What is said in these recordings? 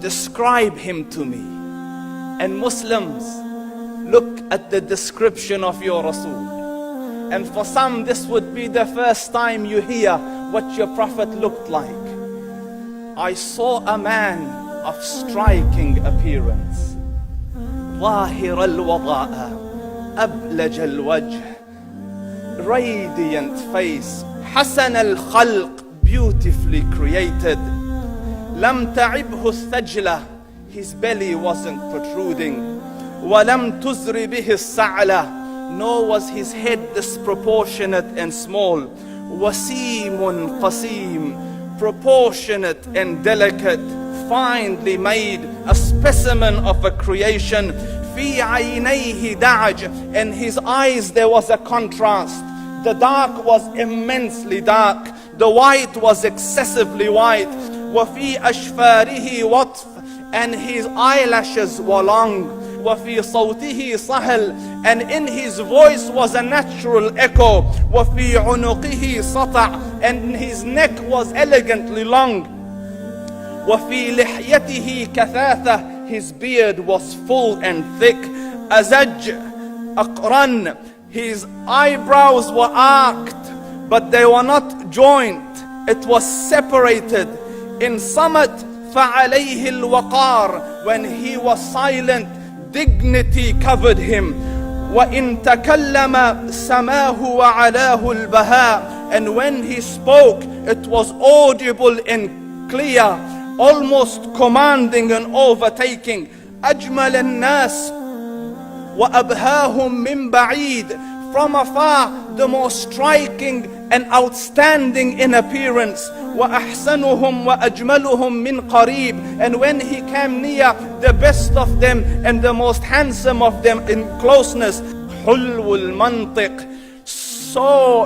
describe him to me. And Muslims, look at the description of your Rasul. And for some, this would be the first time you hear what your Prophet looked like. I saw a man of striking appearance. ظاهر الوضاء أبلج الوجه, radiant face, حسن الخلق, beautifully created. لم تعبه الثجلة, his belly wasn't protruding. ولم تزر به السعلة, nor was his head disproportionate and small. وسيم قسيم, proportionate and delicate, finely made, a specimen of a creation. في عينيه دعج, in his eyes there was a contrast. The dark was immensely dark, the white was excessively white. وفي أشفاره وطف, and his eyelashes were long. وفي صوته صهل, and in his voice was a natural echo. وفي عنقه سطع, and his neck was elegantly long. وفي لحيته كثاثة, his beard was full and thick. أزج أقرن, his eyebrows were arched, but they were not joint, it was separated. In summit فعليه الوقار, when he was silent, dignity covered him. وإن تكلم سماه وعلاه البهاء, and when he spoke it was audible and clear, almost commanding and overtaking. أجمل الناس وأبهاهم من بعيد, from afar the most striking and outstanding in appearance. وأحسنهم وأجملهم من قريب, and when he came near, the best of them and the most handsome of them in closeness. حلو المنطق,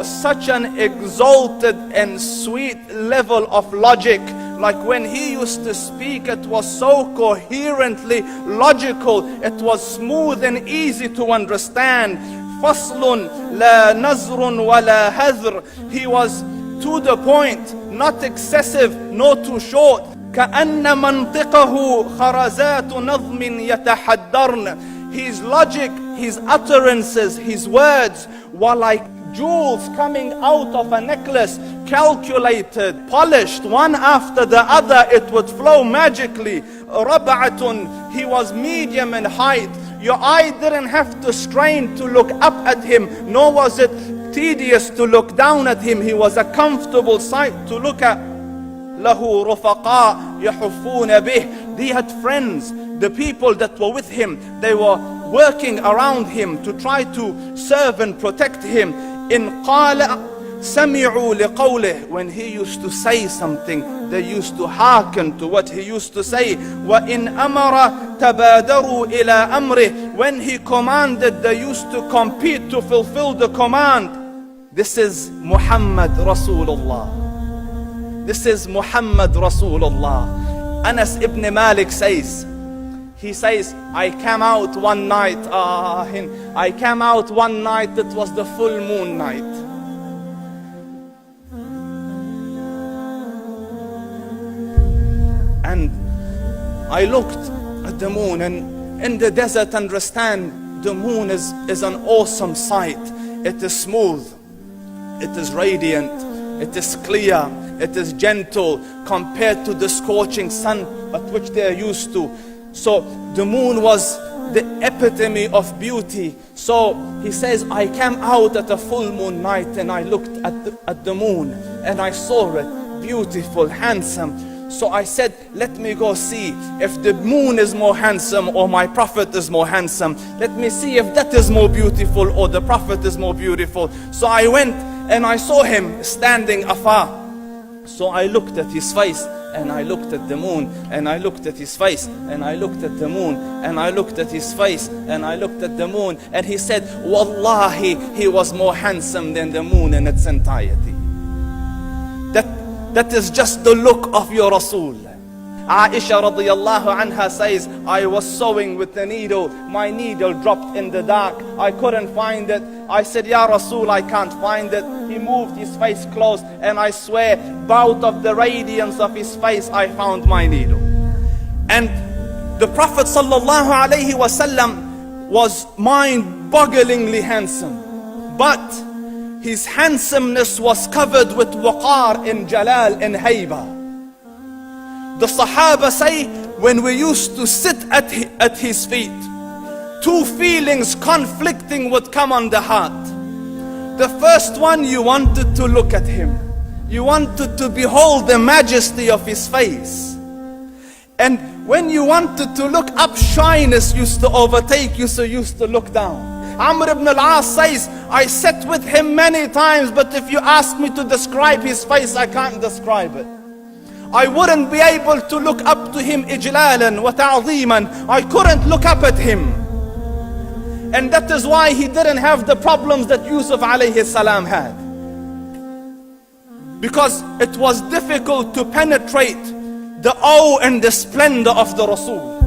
such an exalted and sweet level of logic. Like when he used to speak, it was so coherently logical, it was smooth and easy to understand. فصل لا نزر ولا هذر, he was to the point, not excessive nor too short. كأن منطقه خرزات نظم يتحدرن, his logic, his utterances, his words were like jewels coming out of a necklace, calculated, polished, one after the other, it would flow magically. ربعة, he was medium in height. Your eye didn't have to strain to look up at him, nor was it tedious to look down at him. He was a comfortable sight to look at. له رفقاء يحفون به, he had friends, the people that were with him, they were working around him to try to serve and protect him. إن قال سمعوا لقوله, when he used to say something, they used to hearken to what he used to say. وإن أمر تبادروا إلى أمره, when he commanded, they used to compete to fulfill the command. This is Muhammad Rasulullah. This is Muhammad Rasulullah. Anas ibn Malik says, he says, I came out one night, it was the full moon night. And I looked at the moon, and in the desert, understand, the moon is an awesome sight. It is smooth, it is radiant, it is clear, it is gentle compared to the scorching sun at which they are used to. So the moon was the epitome of beauty. So he says, I came out at a full moon night and I looked at the moon and I saw it beautiful, handsome. So I said, let me go see if the moon is more handsome or my Prophet is more handsome. Let me see if that is more beautiful or the Prophet is more beautiful. So I went and I saw him standing afar. So I looked at his face and I looked at the moon, and I looked at his face, and I looked at the moon, and I looked at his face, and I looked at the moon, and he said, Wallahi, he was more handsome than the moon in its entirety. That is just the look of your Rasul. Aisha radiyallahu anha says, I was sewing with the needle, my needle dropped in the dark, I couldn't find it. I said, Ya Rasul, I can't find it. He moved his face close, and I swear, out of the radiance of his face, I found my needle. And the Prophet sallallahu alaihi wasallam was mind-bogglingly handsome, but his handsomeness was covered with waqar and jalal and hayba. The Sahaba say, when we used to sit at his feet, two feelings conflicting would come on the heart. The first one, you wanted to look at him. You wanted to behold the majesty of his face. And when you wanted to look up, shyness used to overtake you, so you used to look down. Amr ibn al-As says, I sat with him many times, but if you ask me to describe his face, I can't describe it. I wouldn't be able to look up to him ijlalan wa ta'zeeman. I couldn't look up at him. And that is why he didn't have the problems that Yusuf alayhi salam had. Because it was difficult to penetrate the awe and the splendor of the Rasul.